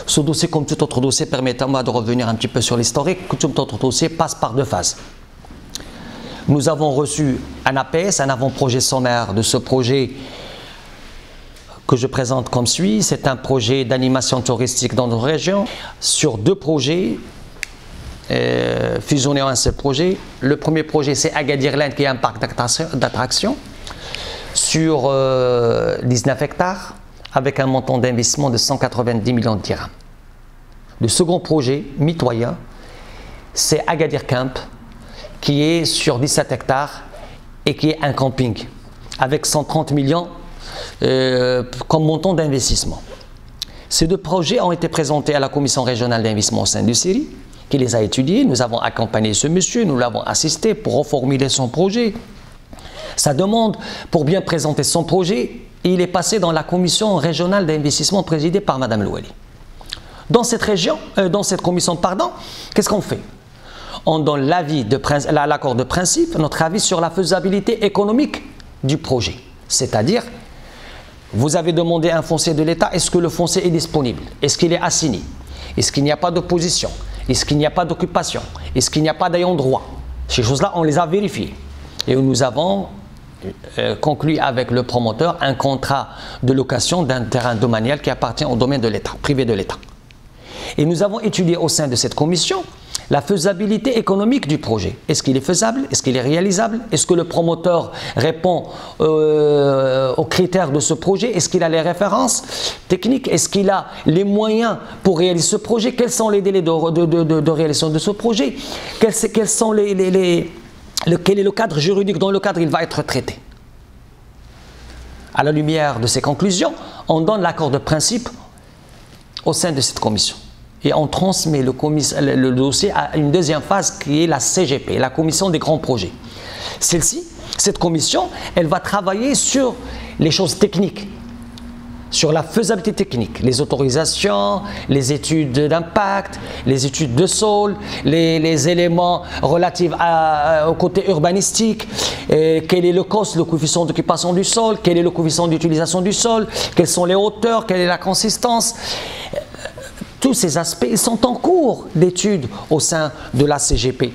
Ce dossier, comme tout autre dossier, permettez-moi de revenir un petit peu sur l'historique, tout autre dossier passe par deux phases. Nous avons reçu un APS, un avant-projet sommaire de ce projet que je présente comme suit. C'est un projet d'animation touristique dans notre région sur deux projets fusionnés en un seul projet. Le premier projet, c'est Agadir-Land, qui est un parc d'attractions sur 19 hectares avec un montant d'investissement de 190 millions de dirhams. Le second projet, mitoyen, c'est Agadir Camp, qui est sur 17 hectares et qui est un camping avec 130 millions comme montant d'investissement. Ces deux projets ont été présentés à la Commission régionale d'investissement au sein du CIRI, qui les a étudiés. Nous avons accompagné ce monsieur, nous l'avons assisté pour reformuler son projet. Sa demande pour bien présenter son projet, il est passé dans la Commission régionale d'investissement présidée par Mme Louali. Dans cette commission, qu'est-ce qu'on fait? On donne l'accord de principe, notre avis sur la faisabilité économique du projet. C'est-à-dire, vous avez demandé un foncier de l'État, est-ce que le foncier est disponible? Est-ce qu'il est assigné? Est-ce qu'il n'y a pas d'opposition? Est-ce qu'il n'y a pas d'occupation? Est-ce qu'il n'y a pas d'ayant droit? Ces choses-là, on les a vérifiées. Et nous avons conclu avec le promoteur un contrat de location d'un terrain domanial qui appartient au domaine de l'État, privé de l'État. Et nous avons étudié au sein de cette commission la faisabilité économique du projet. Est-ce qu'il est faisable? Est-ce qu'il est réalisable? Est-ce que le promoteur répond aux critères de ce projet? Est-ce qu'il a les références techniques? Est-ce qu'il a les moyens pour réaliser ce projet? Quels sont les délais de réalisation de ce projet? Quel est le cadre juridique dans le cadre il va être traité? À la lumière de ces conclusions, on donne l'accord de principe au sein de cette commission. Et on transmet le dossier à une deuxième phase qui est la CGP, la commission des grands projets. Cette commission, elle va travailler sur les choses techniques, sur la faisabilité technique, les autorisations, les études d'impact, les études de sol, les éléments relatifs au côté urbanistique, quel est le cost, le coefficient d'occupation du sol, quel est le coefficient d'utilisation du sol, quelles sont les hauteurs, quelle est la consistance. Tous ces aspects ils sont en cours d'étude au sein de la CGP.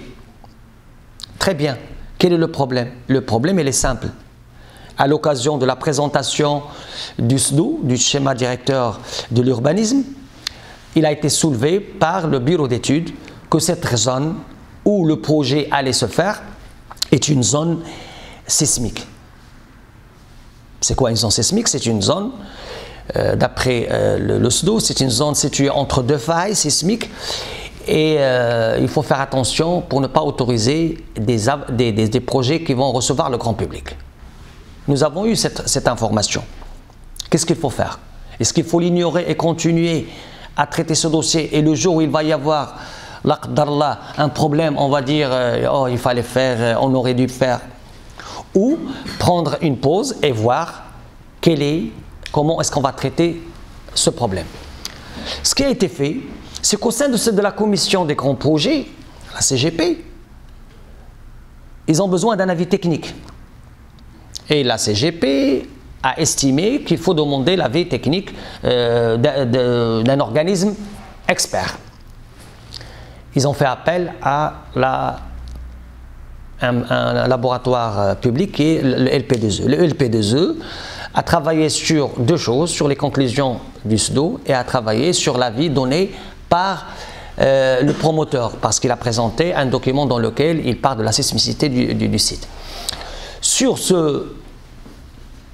Très bien. Quel est le problème? Le problème, il est simple. À l'occasion de la présentation du SDO, du schéma directeur de l'urbanisme, il a été soulevé par le bureau d'études que cette zone où le projet allait se faire est une zone sismique. C'est quoi une zone sismique? C'est une zone, d'après le SDO, c'est une zone située entre deux failles sismiques et il faut faire attention pour ne pas autoriser des projets qui vont recevoir le grand public. Nous avons eu cette information. Qu'est-ce qu'il faut faire? Est-ce qu'il faut l'ignorer et continuer à traiter ce dossier et le jour où il va y avoir un problème, on va dire oh, il fallait faire, on aurait dû le faire, ou prendre une pause et voir comment est-ce qu'on va traiter ce problème. Ce qui a été fait, c'est qu'au sein de la commission des grands projets, la CGP, ils ont besoin d'un avis technique. Et la CGP a estimé qu'il faut demander l'avis technique d'un organisme expert. Ils ont fait appel à un laboratoire public qui est le LP2E. Le LP2E a travaillé sur deux choses, sur les conclusions du SDO et a travaillé sur l'avis donné par le promoteur, parce qu'il a présenté un document dans lequel il parle de la sismicité du site. Sur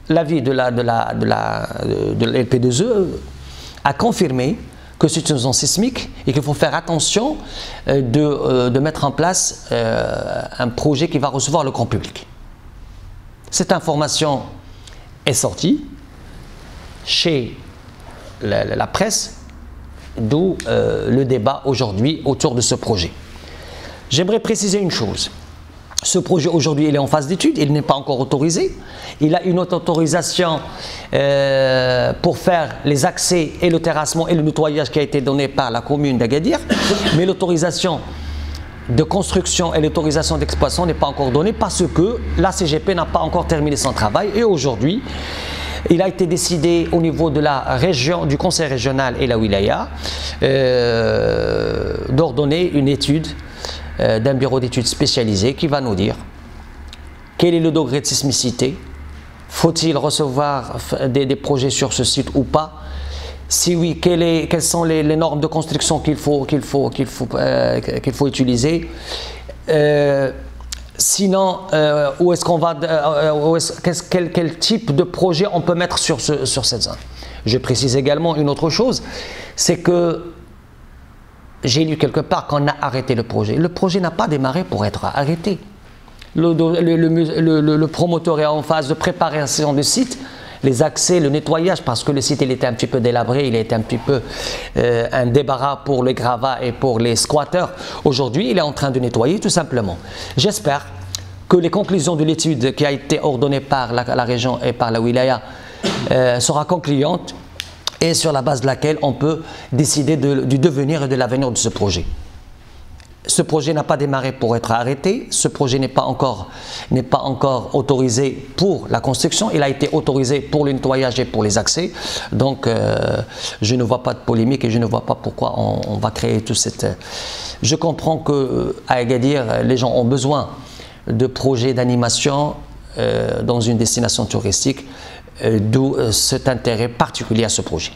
l'avis de l'LP2E a confirmé que c'est une zone sismique et qu'il faut faire attention de mettre en place un projet qui va recevoir le grand public. Cette information est sortie chez la presse, d'où le débat aujourd'hui autour de ce projet. J'aimerais préciser une chose. Ce projet aujourd'hui il est en phase d'étude, il n'est pas encore autorisé. Il a une autre autorisation pour faire les accès et le terrassement et le nettoyage qui a été donné par la commune d'Agadir. Mais l'autorisation de construction et l'autorisation d'exploitation n'est pas encore donnée parce que la CGP n'a pas encore terminé son travail. Et aujourd'hui, Il a été décidé au niveau de la région, du conseil régional et la wilaya, d'ordonner une étude d'un bureau d'études spécialisé qui va nous dire quel est le degré de sismicité, faut-il recevoir des projets sur ce site ou pas, si oui, quelles sont les normes de construction qu'il faut utiliser, sinon où est-ce qu'on va, quel type de projet on peut mettre sur cette zone. Je précise également une autre chose, c'est que j'ai lu quelque part qu'on a arrêté le projet. Le projet n'a pas démarré pour être arrêté. Le promoteur est en phase de préparation du site, les accès, le nettoyage, parce que le site il était un petit peu délabré, il était un petit peu un débarras pour les gravats et pour les squatteurs. Aujourd'hui, il est en train de nettoyer tout simplement. J'espère que les conclusions de l'étude qui a été ordonnée par la région et par la wilaya sera concluante et sur la base de laquelle on peut décider du devenir et de l'avenir de ce projet. Ce projet n'a pas démarré pour être arrêté, ce projet n'est pas encore autorisé pour la construction, il a été autorisé pour le nettoyage et pour les accès. Donc je ne vois pas de polémique et je ne vois pas pourquoi on va créer tout cette... Je comprends qu'à Agadir, les gens ont besoin de projets d'animation dans une destination touristique, d'où cet intérêt particulier à ce projet.